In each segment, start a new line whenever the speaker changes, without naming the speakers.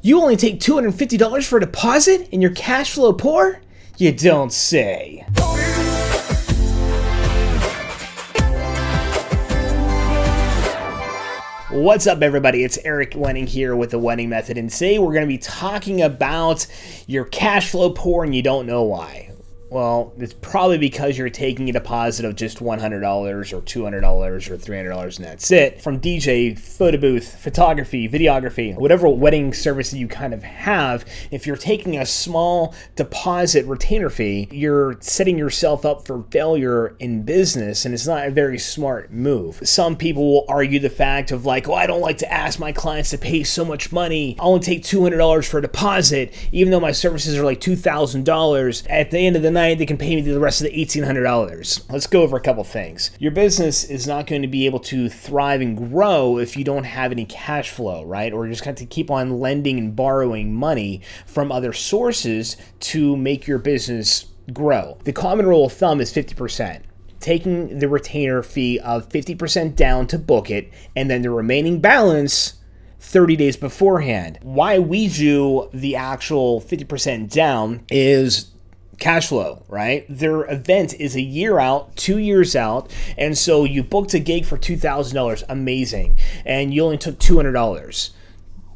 You only take $250 for a deposit and you're cash flow poor? You don't say. What's up, everybody? It's Eric Wedding here with The Wedding Method, and today we're going to be talking about your cash flow poor and you don't know why. Well, it's probably because you're taking a deposit of just $100 or $200 or $300 and that's it. From DJ, photo booth, photography, videography, whatever wedding service that you kind of have, if you're taking a small deposit retainer fee, you're setting yourself up for failure in business, and it's not a very smart move. Some people will argue the fact of like, oh, I don't like to ask my clients to pay so much money. I only take $200 for a deposit, even though my services are like $2,000. At the end of the night, they can pay me the rest of the $1,800. Let's go over a couple things. Your business is not going to be able to thrive and grow if you don't have any cash flow, right? Or you're just going to keep on lending and borrowing money from other sources to make your business grow. The common rule of thumb is 50%. Taking the retainer fee of 50% down to book it, and then the remaining balance 30 days beforehand. Why we do the actual 50% down is cash flow, right? Their event is a year out, 2 years out, and so you booked a gig for $2,000, amazing, and you only took $200.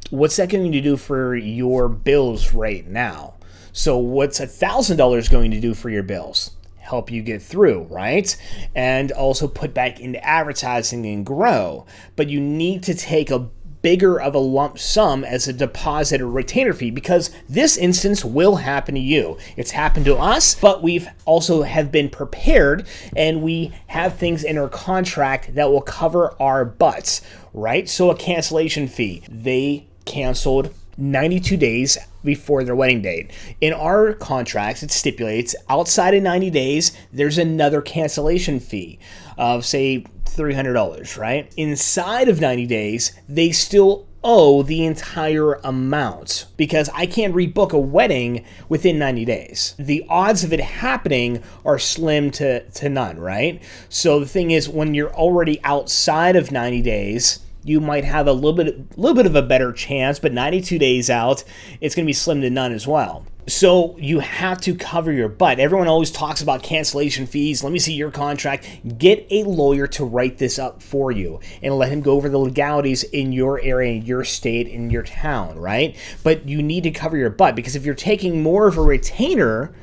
What's that going to do for your bills right now? So what's $1,000 going to do for your bills? Help you get through, right? And also put back into advertising and grow. But you need to take a bigger of a lump sum as a deposit or retainer fee, because this instance will happen to you. It's happened to us, but we've also have been prepared, and we have things in our contract that will cover our butts, right? So a cancellation fee. They canceled 92 days before their wedding date. In our contracts, it stipulates outside of 90 days, there's another cancellation fee of, say, $300, right? Inside of 90 days, they still owe the entire amount, because I can't rebook a wedding within 90 days. The odds of it happening are slim to none, right? So the thing is, when you're already outside of 90 days, you might have a little bit of a better chance, but 92 days out, it's going to be slim to none as well. So you have to cover your butt. Everyone always talks about cancellation fees. Let me see your contract. Get a lawyer to write this up for you and let him go over the legalities in your area, in your state, in your town, right? But you need to cover your butt, because if you're taking more of a retainer,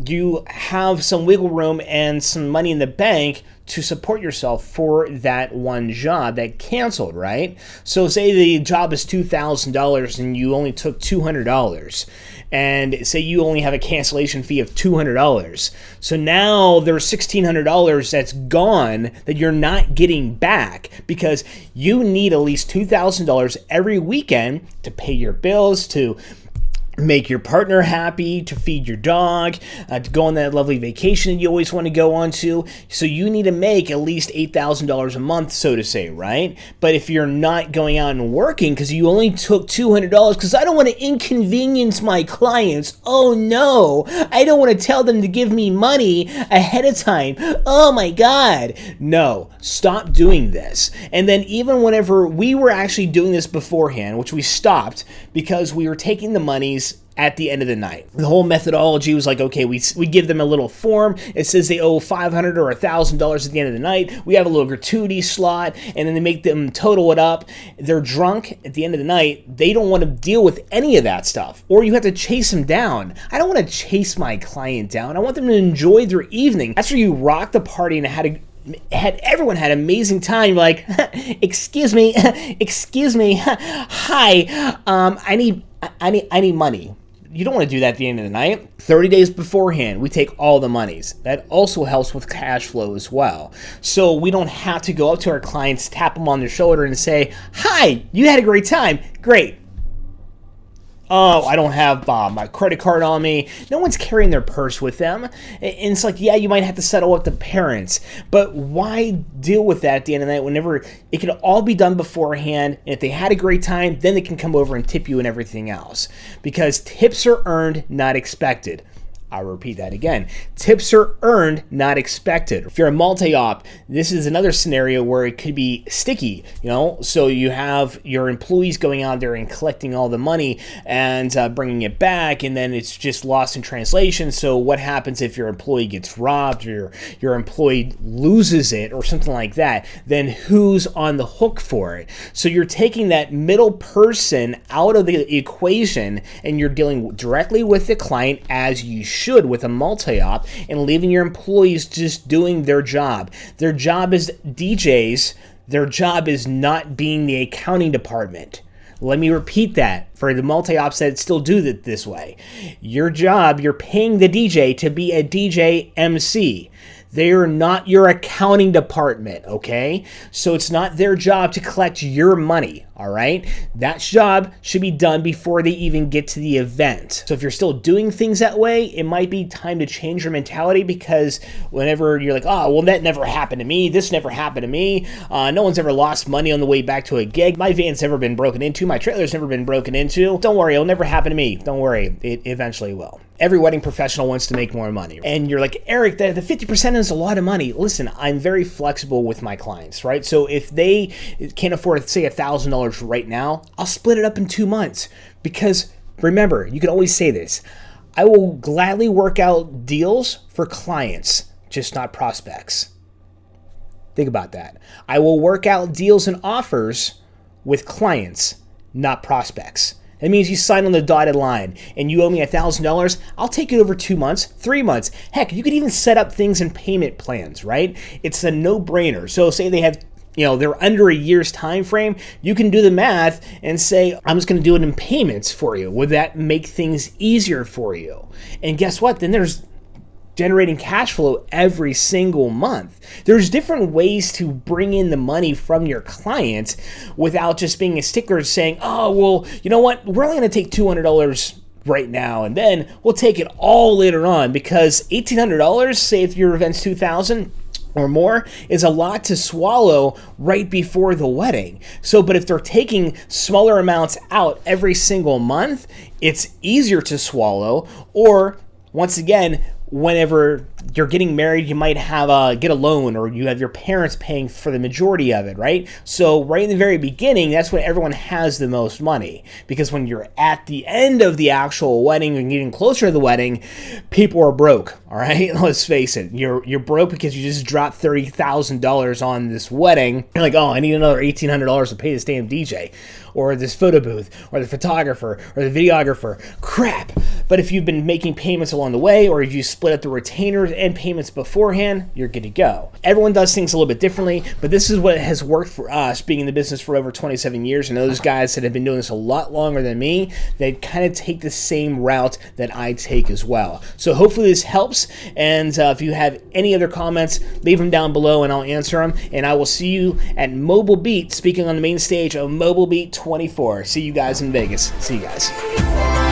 you have some wiggle room and some money in the bank to support yourself for that one job that canceled, right? So say the job is $2,000 and you only took $200, and say you only have a cancellation fee of $200. So now there's $1,600 that's gone that you're not getting back, because you need at least $2,000 every weekend to pay your bills, to make your partner happy, to feed your dog, to go on that lovely vacation that you always want to go on to. So you need to make at least $8,000 a month, so to say, right? But if you're not going out and working because you only took $200, because I don't want to inconvenience my clients. Oh no, I don't want to tell them to give me money ahead of time. Oh my God. No, stop doing this. And then even whenever we were actually doing this beforehand, which we stopped because we were taking the monies at the end of the night. The whole methodology was like, okay, we give them a little form. It says they owe $500 or $1,000 at the end of the night. We have a little gratuity slot, and then they make them total it up. They're drunk at the end of the night. They don't want to deal with any of that stuff, or you have to chase them down. I don't want to chase my client down. I want them to enjoy their evening. After you rock the party and everyone had an amazing time. You're like, excuse me, hi, I need money. You don't want to do that at the end of the night. 30 days beforehand, we take all the monies. That also helps with cash flow as well. So we don't have to go up to our clients, tap them on their shoulder and say, hi, you had a great time. Great. Oh, I don't have my credit card on me. No one's carrying their purse with them. And it's like, yeah, you might have to settle with the parents, but why deal with that at the end of the night whenever it can all be done beforehand? And if they had a great time, then they can come over and tip you and everything else, because tips are earned, not expected. I'll repeat that again. Tips are earned, not expected. If you're a multi-op, this is another scenario where it could be sticky, so you have your employees going out there and collecting all the money and bringing it back, and then it's just lost in translation. So what happens if your employee gets robbed or your employee loses it or something like that? Then who's on the hook for it? So you're taking that middle person out of the equation and you're dealing directly with the client as you should with a multi-op, and leaving your employees just doing their job. Their job is DJs. Their job is not being the accounting department. Let me repeat that for the multi-ops that still do it this way. Your job, you're paying the DJ to be a DJ MC. They are not your accounting department, okay? So it's not their job to collect your money, all right? That job should be done before they even get to the event. So if you're still doing things that way, it might be time to change your mentality, because whenever you're like, oh, well, that never happened to me, this never happened to me, no one's ever lost money on the way back to a gig, my van's never been broken into, my trailer's never been broken into, don't worry, it'll never happen to me, don't worry, it eventually will. Every wedding professional wants to make more money. And you're like, Eric, the 50% is a lot of money. Listen, I'm very flexible with my clients, right? So if they can't afford, say, $1,000 right now, I'll split it up in 2 months. Because remember, you can always say this, I will gladly work out deals for clients, just not prospects. Think about that. I will work out deals and offers with clients, not prospects. That means you sign on the dotted line and you owe me $1,000. I'll take it over 2 months, 3 months. Heck, you could even set up things in payment plans, right? It's a no-brainer. So say they have, they're under a year's time frame. You can do the math and say, I'm just going to do it in payments for you. Would that make things easier for you? And guess what? Then there's generating cash flow every single month. There's different ways to bring in the money from your client without just being a stickler saying, oh, well, you know what? We're only going to take $200 right now, and then we'll take it all later on, because $1,800, say if your event's $2,000 or more, is a lot to swallow right before the wedding. So, but if they're taking smaller amounts out every single month, it's easier to swallow. Or once again, whenever you're getting married, you might have get a loan, or you have your parents paying for the majority of it, right? So right in the very beginning, that's when everyone has the most money, because when you're at the end of the actual wedding and getting closer to the wedding, people are broke, all right? Let's face it. You're broke because you just dropped $30,000 on this wedding. You're like, oh, I need another $1,800 to pay this damn DJ, or this photo booth, or the photographer, or the videographer. Crap. But if you've been making payments along the way, or if you split up the retainers and payments beforehand, you're good to go. Everyone does things a little bit differently, but this is what has worked for us, being in the business for over 27 years. And those guys that have been doing this a lot longer than me, they kind of take the same route that I take as well. So hopefully this helps. And if you have any other comments, leave them down below and I'll answer them. And I will see you at Mobile Beat, speaking on the main stage of Mobile Beat 24. See you guys in Vegas. See you guys.